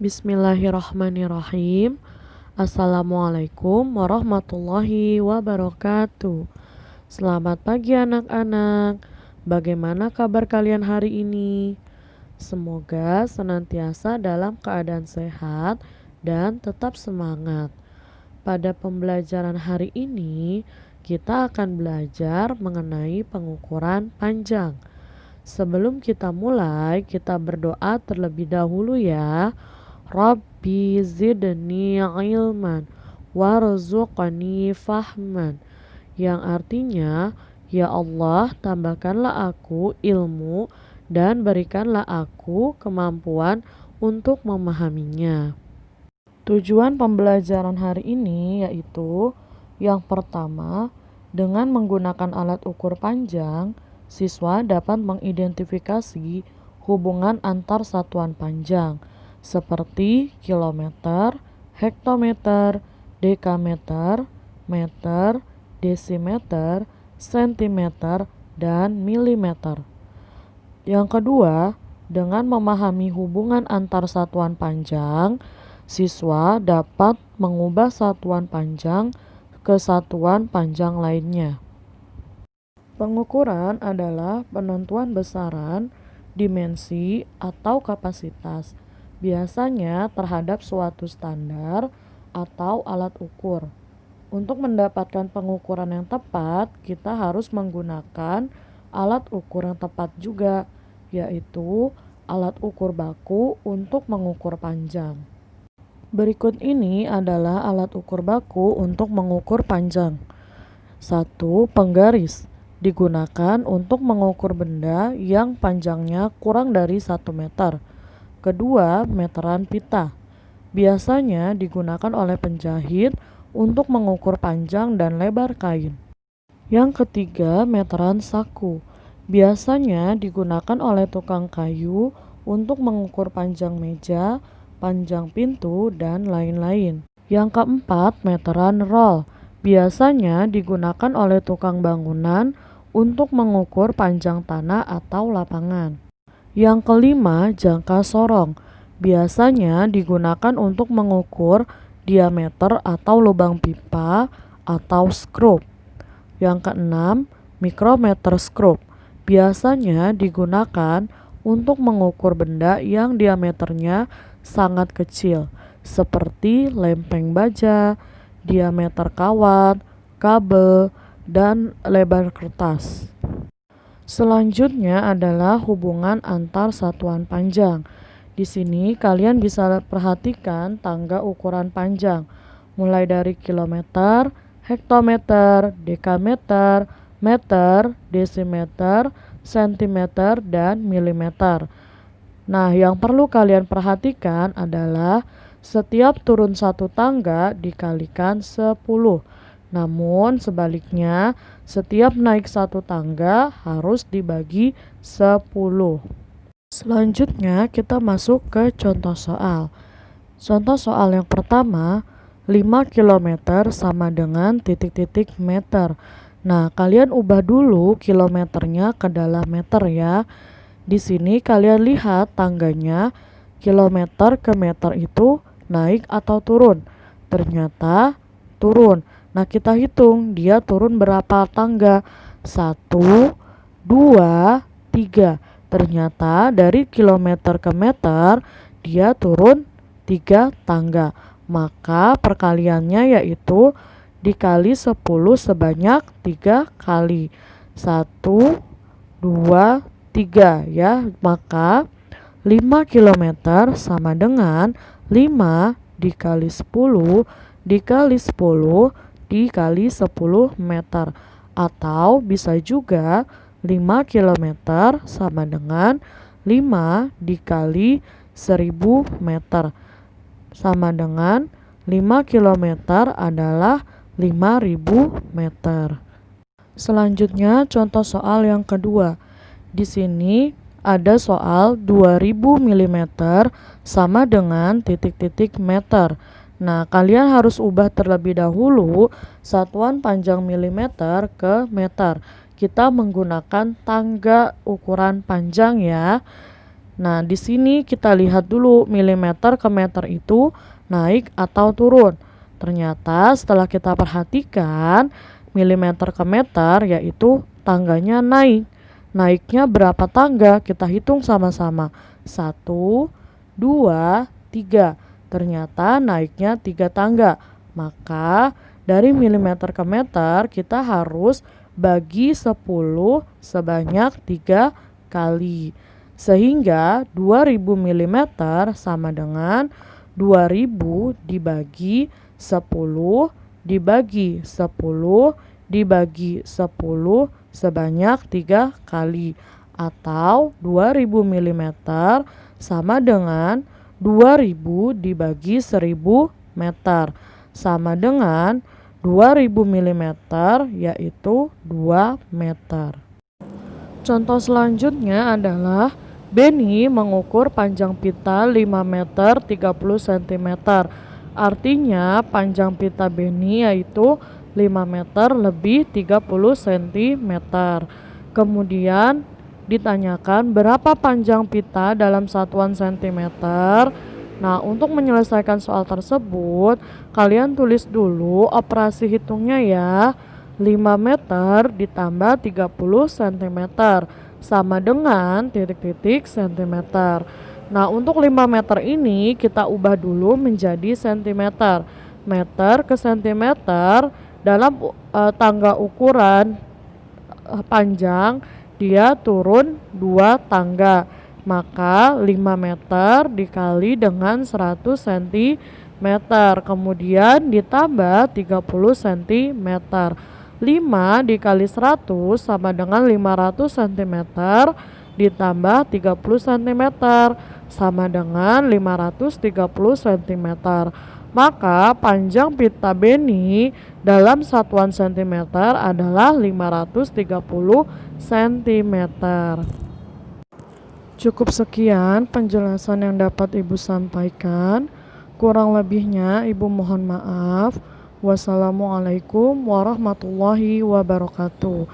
Bismillahirrahmanirrahim. Assalamualaikum warahmatullahi wabarakatuh. Selamat pagi anak-anak. Bagaimana kabar kalian hari ini? Semoga senantiasa dalam keadaan sehat dan tetap semangat. Pada pembelajaran hari ini, kita akan belajar mengenai pengukuran panjang. Sebelum kita mulai, kita berdoa terlebih dahulu ya. Rabbi zidni ilman warzuqni fahman, yang artinya, ya Allah, tambahkanlah aku ilmu dan berikanlah aku kemampuan untuk memahaminya. Tujuan pembelajaran hari ini yaitu yang pertama, dengan menggunakan alat ukur panjang, siswa dapat mengidentifikasi hubungan antar satuan panjang seperti kilometer, hektometer, dekameter, meter, desimeter, sentimeter, dan milimeter. Yang kedua, dengan memahami hubungan antar satuan panjang, siswa dapat mengubah satuan panjang ke satuan panjang lainnya. Pengukuran adalah penentuan besaran, dimensi, atau kapasitas, biasanya terhadap suatu standar atau alat ukur. Untuk mendapatkan pengukuran yang tepat, kita harus menggunakan alat ukur yang tepat juga, yaitu alat ukur baku untuk mengukur panjang. Berikut ini adalah alat ukur baku untuk mengukur panjang. 1. Penggaris digunakan untuk mengukur benda yang panjangnya kurang dari 1 meter. Kedua, meteran pita. Biasanya digunakan oleh penjahit untuk mengukur panjang dan lebar kain. Yang ketiga, meteran saku. Biasanya digunakan oleh tukang kayu untuk mengukur panjang meja, panjang pintu, dan lain-lain. Yang keempat, meteran roll. Biasanya digunakan oleh tukang bangunan untuk mengukur panjang tanah atau lapangan. Yang kelima, jangka sorong. Biasanya digunakan untuk mengukur diameter atau lubang pipa atau skrup. Yang keenam, mikrometer skrup. Biasanya digunakan untuk mengukur benda yang diameternya sangat kecil, seperti lempeng baja, diameter kawat, kabel, dan lebar kertas. Selanjutnya adalah hubungan antar satuan panjang. Di sini kalian bisa perhatikan tangga ukuran panjang, mulai dari kilometer, hektometer, dekameter, meter, desimeter, sentimeter, dan milimeter. Nah, yang perlu kalian perhatikan adalah setiap turun satu tangga dikalikan 10. Namun sebaliknya, setiap naik satu tangga harus dibagi 10. Selanjutnya kita masuk ke contoh soal. Contoh soal yang pertama, 5 km sama dengan titik-titik meter. Nah, kalian ubah dulu kilometernya ke dalam meter ya. Di sini kalian lihat tangganya, kilometer ke meter itu naik atau turun? Ternyata turun. Nah, kita hitung dia turun berapa tangga. 1, 2, 3. Ternyata dari kilometer ke meter dia turun 3 tangga. Maka perkaliannya yaitu dikali 10 sebanyak 3 kali. 1, 2, 3 ya. Maka 5 km sama dengan 5 dikali 10 dikali 10 dikali 10 meter. Atau bisa juga 5 km sama dengan 5 dikali 1000 meter. Sama dengan 5 km adalah 5000 meter. Selanjutnya contoh soal yang kedua. Di sini ada soal 2000 mm sama dengan titik-titik meter. Nah, kalian harus ubah terlebih dahulu satuan panjang milimeter ke meter. Kita menggunakan tangga ukuran panjang ya. Nah, di sini kita lihat dulu milimeter ke meter itu naik atau turun. Ternyata setelah kita perhatikan milimeter ke meter yaitu tangganya naik. Naiknya berapa tangga? Kita hitung sama-sama. 1, 2, 3. Ternyata naiknya 3 tangga. Maka dari milimeter ke meter kita harus bagi 10 sebanyak 3 kali. Sehingga 2000 mm sama dengan 2000 dibagi 10 dibagi 10 dibagi 10 sebanyak 3 kali. Atau 2000 mm sama dengan 2000 dibagi 1000 meter. Sama dengan 2000 mm yaitu 2 meter. Contoh selanjutnya adalah Beni mengukur panjang pita 5 meter 30 cm. Artinya panjang pita Beni yaitu 5 meter lebih 30 cm. Kemudian ditanyakan berapa panjang pita dalam satuan cm. Nah, untuk menyelesaikan soal tersebut, kalian tulis dulu operasi hitungnya ya. 5 meter ditambah 30 cm sama dengan titik-titik cm. Nah, untuk 5 meter ini kita ubah dulu menjadi cm. Meter ke cm dalam tangga ukuran panjang dia turun 2 tangga. Maka 5 meter dikali dengan 100 cm. Kemudian ditambah 30 cm. 5 dikali 100 sama dengan 500 cm ditambah 30 cm sama dengan 530 cm. Maka panjang pita Beni dalam satuan cm adalah 530 cm. Cukup sekian penjelasan yang dapat Ibu sampaikan. Kurang lebihnya Ibu mohon maaf. Wassalamualaikum warahmatullahi wabarakatuh.